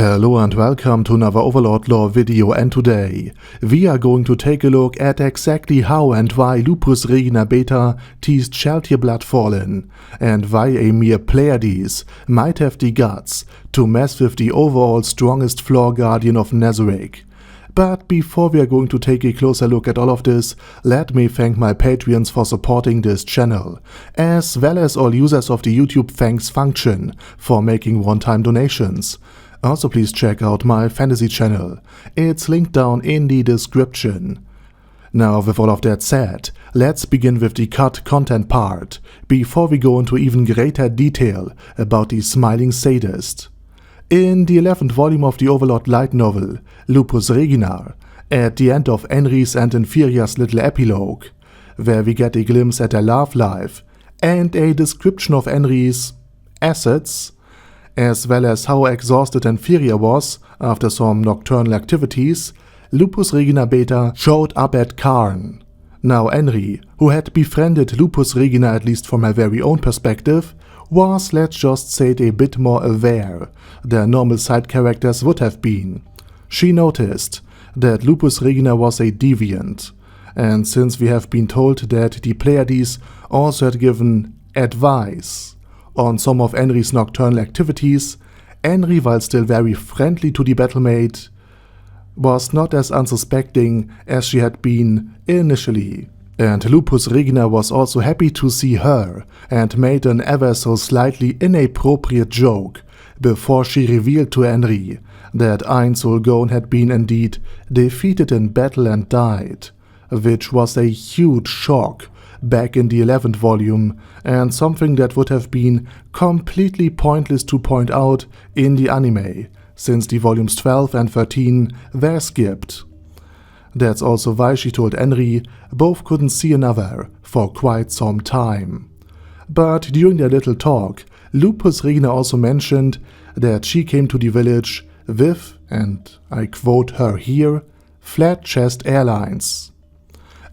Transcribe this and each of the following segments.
Hello and welcome to another Overlord lore video, and today we are going to take a look at exactly how and why Lupusregina Beta teased Shalltear Bloodfallen, and why a mere Pleiades might have the guts to mess with the overall strongest floor guardian of Nazarick. But before we are going to take a closer look at all of this, let me thank my Patreons for supporting this channel, as well as all users of the YouTube thanks function for making one-time donations. Also please check out my fantasy channel, it's linked down in the description. Now with all of that said, let's begin with the cut content part, before we go into even greater detail about the smiling sadist. In the 11th volume of the Overlord light novel, Lupusregina, at the end of Enri's and Inferior's little epilogue, where we get a glimpse at their love life and a description of Enri's assets, as well as how exhausted Inferior was after some nocturnal activities, Lupusregina Beta showed up at Carne. Now Enri, who had befriended Lupusregina at least from her very own perspective, was, let's just say it, a bit more aware than normal side characters would have been. She noticed that Lupusregina was a deviant, and since we have been told that the Pleiades also had given advice on some of Enri's nocturnal activities, Enri, while still very friendly to the battlemate, was not as unsuspecting as she had been initially. And Lupusregina was also happy to see her and made an ever so slightly inappropriate joke before she revealed to Enri that Einsulgon had been indeed defeated in battle and died, which was a huge shock back in the 11th volume, and something that would have been completely pointless to point out in the anime, since the volumes 12 and 13 were skipped. That's also why she told Enri both couldn't see another for quite some time. But during their little talk, Lupusregina also mentioned that she came to the village with, and I quote her here, flat chest airlines.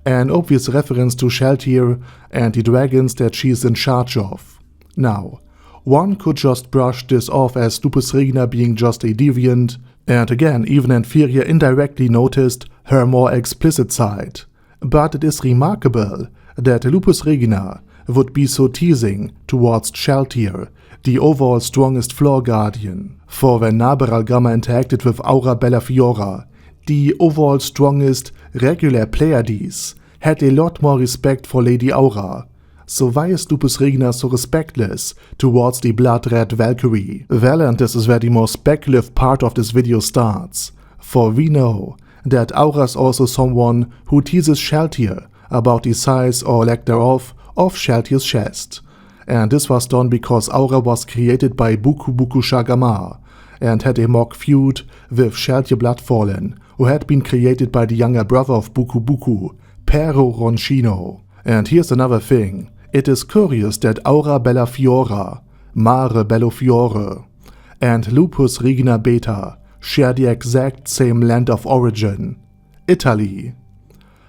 An obvious reference to Shalltear and the dragons that she is in charge of. Now, one could just brush this off as Lupusregina being just a deviant, and again even Inferior indirectly noticed her more explicit side. But it is remarkable that Lupusregina would be so teasing towards Shalltear, the overall strongest floor guardian. For when Naberal Gamma interacted with Aura Bellafiora, the overall strongest regular Pleiades had a lot more respect for Lady Aura. So why is Lupusregina so respectless towards the blood-red Valkyrie? Well, and this is where the more speculative part of this video starts. For we know that Aura is also someone who teases Shalltear about the size or lack thereof of Shalltear's chest. And this was done because Aura was created by Buku Buku Shagama and had a mock feud with Shalltear Bloodfallen, who had been created by the younger brother of Buku Buku, Pero Ronchino. And here's another thing. It is curious that Aura Bellafiora, Mare Bellofiore, and Lupusregina Beta share the exact same land of origin, Italy.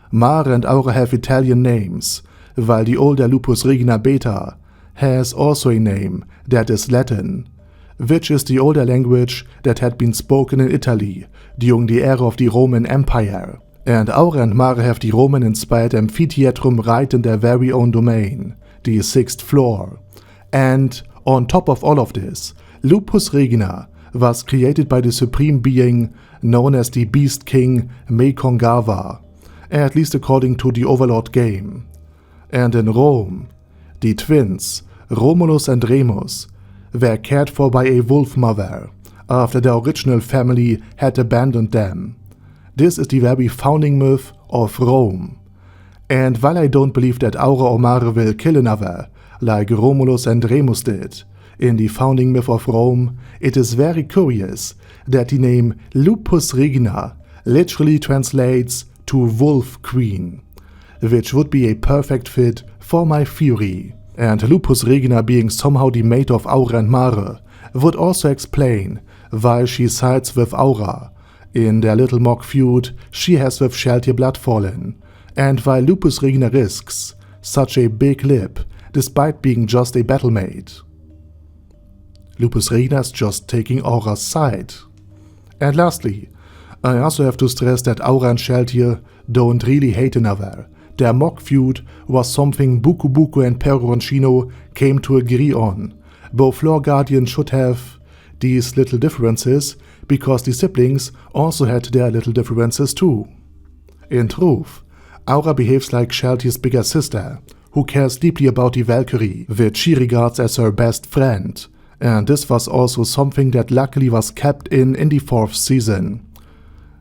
Mare and Aura have Italian names, while the older Lupusregina Beta has also a name that is Latin, which is the older language that had been spoken in Italy during the era of the Roman Empire. And Aura and Mare have the Roman-inspired amphitheatrum right in their very own domain, the 6th floor. And on top of all of this, Lupusregina was created by the supreme being known as the Beast King Mekongawa, at least according to the Overlord game. And in Rome, the twins, Romulus and Remus, were cared for by a wolf mother after the original family had abandoned them. This is the very founding myth of Rome. And while I don't believe that Aura or Mare will kill another, like Romulus and Remus did, in the founding myth of Rome, it is very curious that the name Lupusregina literally translates to Wolf Queen, which would be a perfect fit for my theory. And Lupusregina being somehow the mate of Aura and Mare would also explain why she sides with Aura in their little mock feud she has with Shalltear Bloodfallen, and why Lupusregina risks such a big lip despite being just a battlemate. Lupusregina is just taking Aura's side. And lastly, I also have to stress that Enri and Shalltear don't really hate another. Their mock feud was something Buku Buku and Peroncino came to agree on. Both Lore Guardians should have these little differences, because the siblings also had their little differences too. In truth, Aura behaves like Shalltear's bigger sister, who cares deeply about the Valkyrie, which she regards as her best friend, and this was also something that luckily was kept in the 4th season.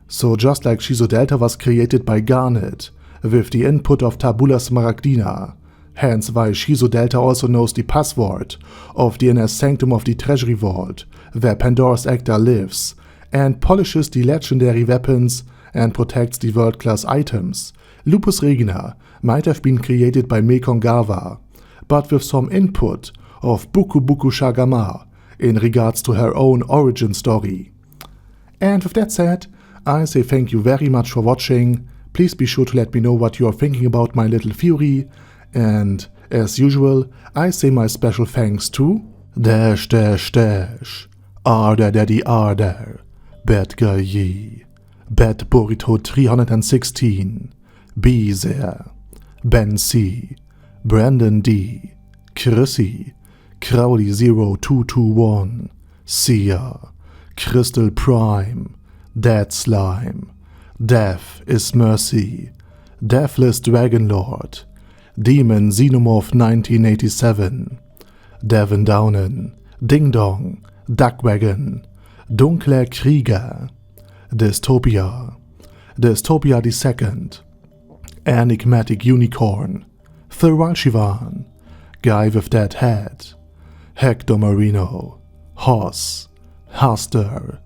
So just like Shizo Delta was created by Garnet, with the input of Tabula Smaragdina, hence why Shizo Delta also knows the password of the inner sanctum of the Treasury Vault, where Pandora's Actor lives, and polishes the legendary weapons and protects the world-class items. Lupusregina might have been created by Mekongawa, but with some input of Buku Buku Shagama in regards to her own origin story. And with that said, I say thank you very much for watching. Please be sure to let me know what you are thinking about my little theory, and as usual, I say my special thanks to Arder Daddy Arder, Bedgar Ye, Bed Burrito 316, Bezer, Ben C, Brandon D, Chrissy, Crowley 0221, Sia, Crystal Prime, Dead Slime, Death is Mercy, Deathless Dragonlord, Demon Xenomorph 1987, Devin Downen, Ding Dong, Duckwagon, Dunkler Krieger, Dystopia, Dystopia II, Enigmatic Unicorn, Thiralshivan, Guy with Dead Head, Hector Marino, Hoss, Haster,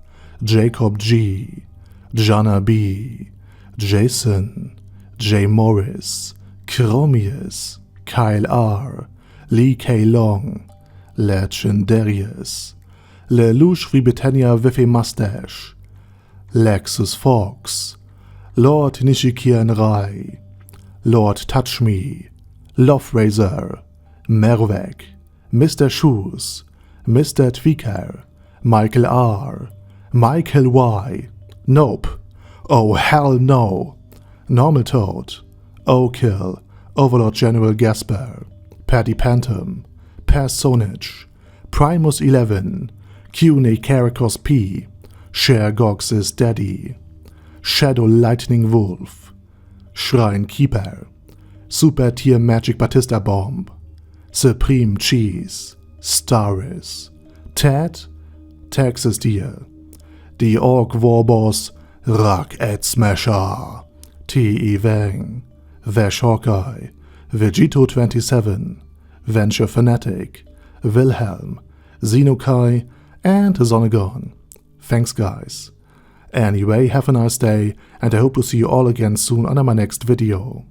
Jacob G, Jana B, Jason, J. Morris, Chromius, Kyle R, Lee K. Long, Legendarius, Lelouch Britannia with a Mustache, Lexus Fox, Lord Nishikian Rai, Lord Touch Me, Love Razor, Mervek, Mr. Shoes, Mr. Tweaker, Michael R, Michael Y, Nope, Oh Hell No, Normal Toad, O'Kill, Overlord General Gasper, Paddy Pantom, Personage, Primus 11, Cune Caracos P, Cher Gox's Daddy, Shadow Lightning Wolf, Shrine Keeper, Super Tier Magic Batista Bomb, Supreme Cheese, Staris, Ted, Texas Deer, The Orc Warboss, Rock Ed Smasher, T.E. Wang, Vash Hawkeye, Vegito 27, Venture Fanatic, Wilhelm, Xenokai, and Zonagon. Thanks guys. Anyway, have a nice day, and I hope to see you all again soon on my next video.